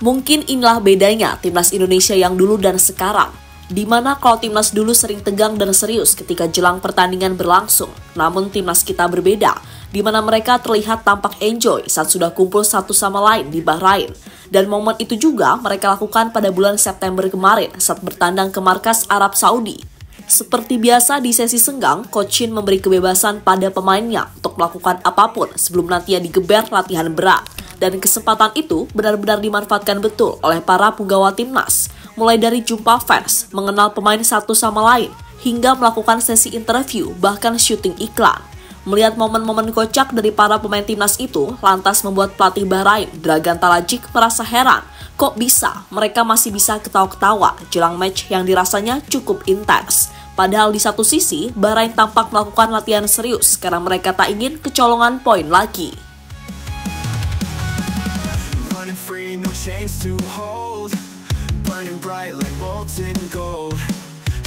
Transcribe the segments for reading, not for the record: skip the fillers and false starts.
Mungkin inilah bedanya timnas Indonesia yang dulu dan sekarang. Di mana kalau timnas dulu sering tegang dan serius ketika jelang pertandingan berlangsung. Namun timnas kita berbeda, di mana mereka terlihat tampak enjoy saat sudah kumpul satu sama lain di Bahrain. Dan momen itu juga mereka lakukan pada bulan September kemarin saat bertandang ke markas Arab Saudi. Seperti biasa di sesi senggang, Coach Shin memberi kebebasan pada pemainnya untuk melakukan apapun sebelum nantinya digeber latihan berat. Dan kesempatan itu benar-benar dimanfaatkan betul oleh para punggawa timnas. Mulai dari jumpa fans, mengenal pemain satu sama lain, hingga melakukan sesi interview, bahkan syuting iklan. Melihat momen-momen kocak dari para pemain timnas itu, lantas membuat pelatih Bahrain, Dragan Talajik, merasa heran. Kok bisa? Mereka masih bisa ketawa-ketawa jelang match yang dirasanya cukup intens. Padahal di satu sisi, Bahrain tampak melakukan latihan serius karena mereka tak ingin kecolongan poin lagi. Free, no chains to hold, burning bright like molten gold.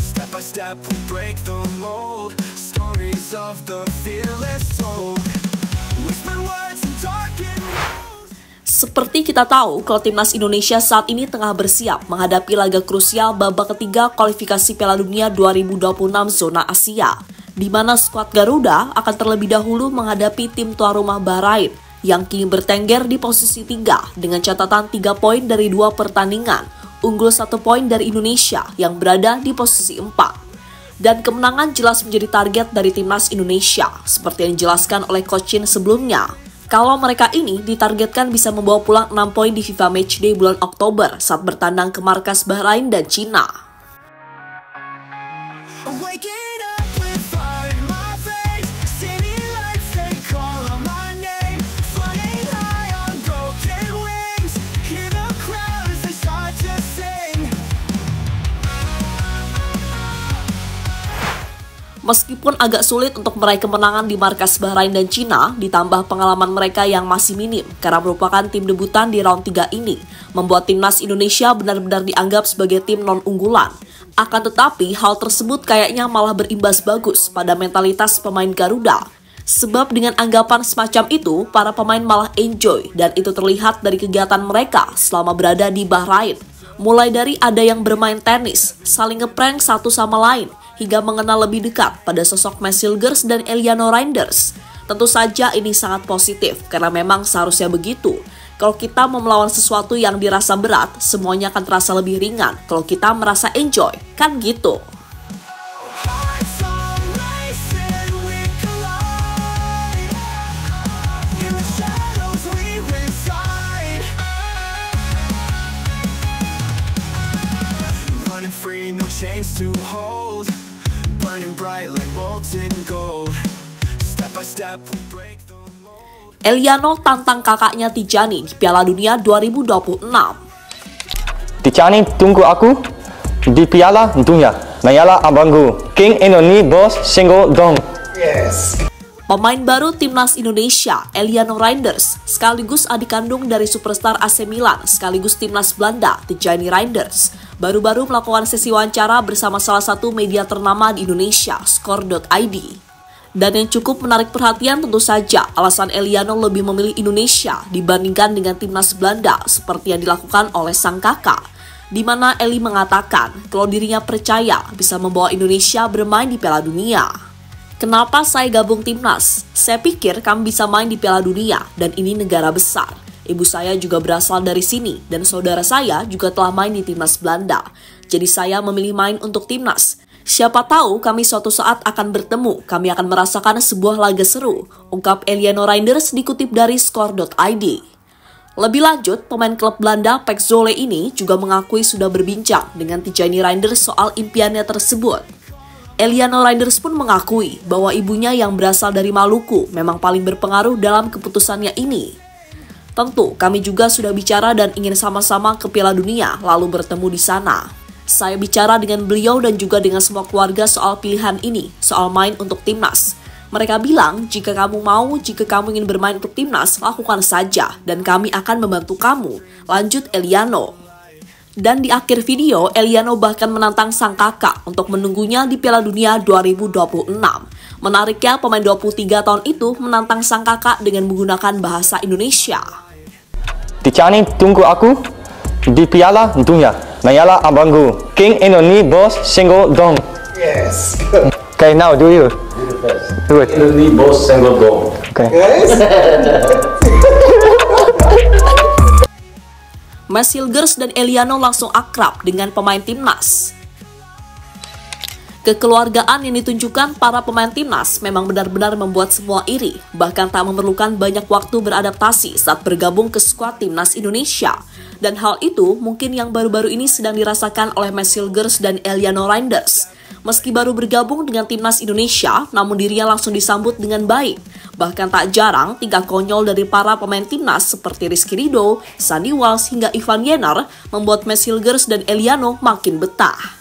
Step by step we break the mold, stories of the fearless told. We spend words in darkened rooms. Seperti kita tahu, kalau timnas Indonesia saat ini tengah bersiap menghadapi laga krusial babak ketiga kualifikasi Piala Dunia 2026 zona Asia, di mana skuad Garuda akan terlebih dahulu menghadapi tim tuan rumah Bahrain yang kini bertengger di posisi 3 dengan catatan 3 poin dari 2 pertandingan, unggul 1 poin dari Indonesia yang berada di posisi 4. Dan kemenangan jelas menjadi target dari timnas Indonesia, seperti yang dijelaskan oleh Coach Shin sebelumnya. Kalau mereka ini ditargetkan bisa membawa pulang 6 poin di FIFA Matchday bulan Oktober saat bertandang ke markas Bahrain dan Cina. Meskipun agak sulit untuk meraih kemenangan di markas Bahrain dan Cina, ditambah pengalaman mereka yang masih minim karena merupakan tim debutan di round 3 ini, membuat timnas Indonesia benar-benar dianggap sebagai tim non-unggulan. Akan tetapi, hal tersebut kayaknya malah berimbas bagus pada mentalitas pemain Garuda. Sebab dengan anggapan semacam itu, para pemain malah enjoy dan itu terlihat dari kegiatan mereka selama berada di Bahrain. Mulai dari ada yang bermain tenis, saling ngeprank satu sama lain, hingga mengenal lebih dekat pada sosok Mads Hilgers dan Eliano Reinders. Tentu saja ini sangat positif, karena memang seharusnya begitu. Kalau kita mau melawan sesuatu yang dirasa berat, semuanya akan terasa lebih ringan kalau kita merasa enjoy, kan gitu. Free, no chains to hold, burning bright like molten gold. Step by step we break the mold. Eliano tantang kakaknya Tijani di Piala Dunia 2026. Tijani tunggu aku di Piala Dunia. Nayalah abangku, King Indonesia Bos Single Dong. Yes. Pemain baru timnas Indonesia, Eliano Reinders, sekaligus adik kandung dari superstar AC Milan, sekaligus timnas Belanda, Tijani Reinders, baru-baru melakukan sesi wawancara bersama salah satu media ternama di Indonesia, Score.id. Dan yang cukup menarik perhatian tentu saja alasan Eliano lebih memilih Indonesia dibandingkan dengan timnas Belanda seperti yang dilakukan oleh sang kakak, di mana Eli mengatakan kalau dirinya percaya bisa membawa Indonesia bermain di Piala Dunia. Kenapa saya gabung timnas? Saya pikir kami bisa main di Piala Dunia dan ini negara besar. Ibu saya juga berasal dari sini dan saudara saya juga telah main di timnas Belanda. Jadi saya memilih main untuk timnas. Siapa tahu kami suatu saat akan bertemu, kami akan merasakan sebuah laga seru, ungkap Eliano Reinders dikutip dari Score.id. Lebih lanjut, pemain klub Belanda Pek Zwolle ini juga mengakui sudah berbincang dengan Tijani Reinders soal impiannya tersebut. Eliano Reinders pun mengakui bahwa ibunya yang berasal dari Maluku memang paling berpengaruh dalam keputusannya ini. Tentu, kami juga sudah bicara dan ingin sama-sama ke Piala Dunia lalu bertemu di sana. Saya bicara dengan beliau dan juga dengan semua keluarga soal pilihan ini, soal main untuk timnas. Mereka bilang, jika kamu mau, jika kamu ingin bermain untuk timnas, lakukan saja dan kami akan membantu kamu, lanjut Eliano. Dan di akhir video, Eliano bahkan menantang sang kakak untuk menunggunya di Piala Dunia 2026. Menariknya, pemain 23 tahun itu menantang sang kakak dengan menggunakan bahasa Indonesia. Tijani tunggu aku di Piala Dunia. Nayalah abangku, King Indonesia Boss single dong. Yes. Okay, now do you? Do it. Indonesia Boss single dong. Okay. Guys. Mas Hilgers dan Eliano langsung akrab dengan pemain timnas. Kekeluargaan yang ditunjukkan para pemain timnas memang benar-benar membuat semua iri, bahkan tak memerlukan banyak waktu beradaptasi saat bergabung ke skuad timnas Indonesia. Dan hal itu mungkin yang baru-baru ini sedang dirasakan oleh Mas Hilgers dan Eliano Reinders. Meski baru bergabung dengan timnas Indonesia, namun dirinya langsung disambut dengan baik. Bahkan tak jarang tingkah konyol dari para pemain timnas seperti Rizky Ridho, Sandy Walsh hingga Ivan Jenner membuat Mas Hilgers dan Eliano makin betah.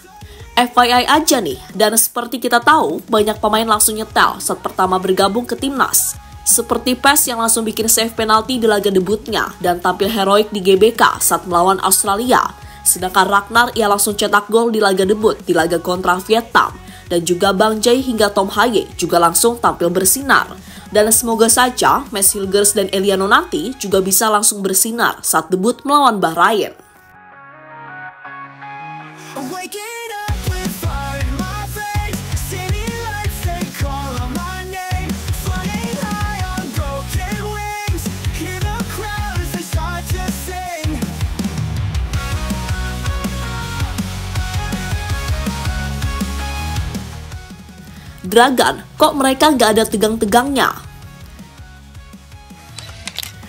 FYI aja nih, dan seperti kita tahu, banyak pemain langsung nyetel saat pertama bergabung ke timnas. Seperti PES yang langsung bikin save penalti di laga debutnya dan tampil heroik di GBK saat melawan Australia. Sedangkan Ragnar ia langsung cetak gol di laga debut di laga kontra Vietnam. Dan juga Bang Jai hingga Tom Haye juga langsung tampil bersinar. Dan semoga saja Mas Hilgers dan Eliano nanti juga bisa langsung bersinar saat debut melawan Bahrain. Dragan, kok mereka nggak ada tegang-tegangnya?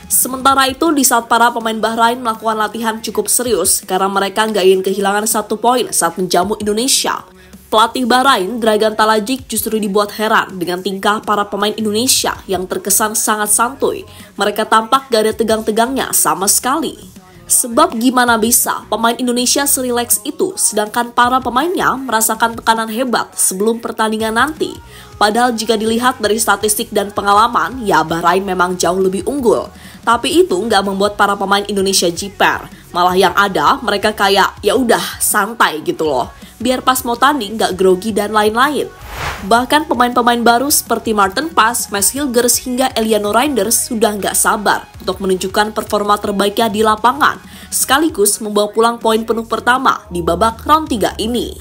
Sementara itu, di saat para pemain Bahrain melakukan latihan cukup serius karena mereka nggak ingin kehilangan 1 poin saat menjamu Indonesia. Pelatih Bahrain, Dragan Talajic, justru dibuat heran dengan tingkah para pemain Indonesia yang terkesan sangat santuy. Mereka tampak gak ada tegang-tegangnya sama sekali. Sebab gimana bisa pemain Indonesia serileks itu sedangkan para pemainnya merasakan tekanan hebat sebelum pertandingan nanti. Padahal jika dilihat dari statistik dan pengalaman, ya Bahrain memang jauh lebih unggul. Tapi itu nggak membuat para pemain Indonesia jiper. Malah yang ada mereka kayak ya udah santai gitu loh. Biar pas mau tanding nggak grogi dan lain-lain. Bahkan pemain-pemain baru seperti Martin Paes, Mas Hilgers hingga Eliano Reinders sudah nggak sabar untuk menunjukkan performa terbaiknya di lapangan, sekaligus membawa pulang poin penuh pertama di babak round 3 ini.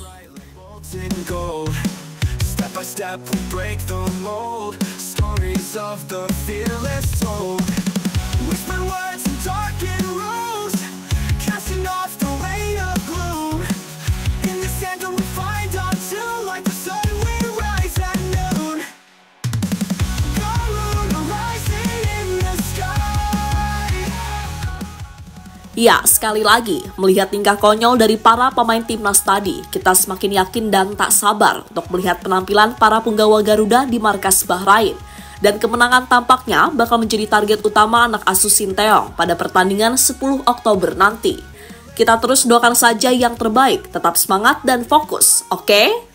Ya, sekali lagi, melihat tingkah konyol dari para pemain timnas tadi, kita semakin yakin dan tak sabar untuk melihat penampilan para punggawa Garuda di markas Bahrain. Dan kemenangan tampaknya bakal menjadi target utama anak asuh Sinteyong pada pertandingan 10 Oktober nanti. Kita terus doakan saja yang terbaik, tetap semangat dan fokus, oke?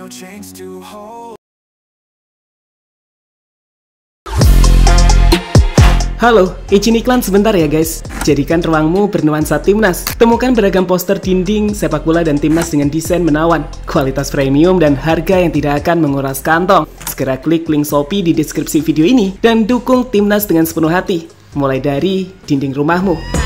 Chains to hold. Halo, izin iklan sebentar ya guys. Jadikan ruangmu bernuansa timnas. Temukan beragam poster dinding, sepak bola dan timnas dengan desain menawan, kualitas premium dan harga yang tidak akan menguras kantong. Segera klik link Shopee di deskripsi video ini dan dukung timnas dengan sepenuh hati. Mulai dari dinding rumahmu.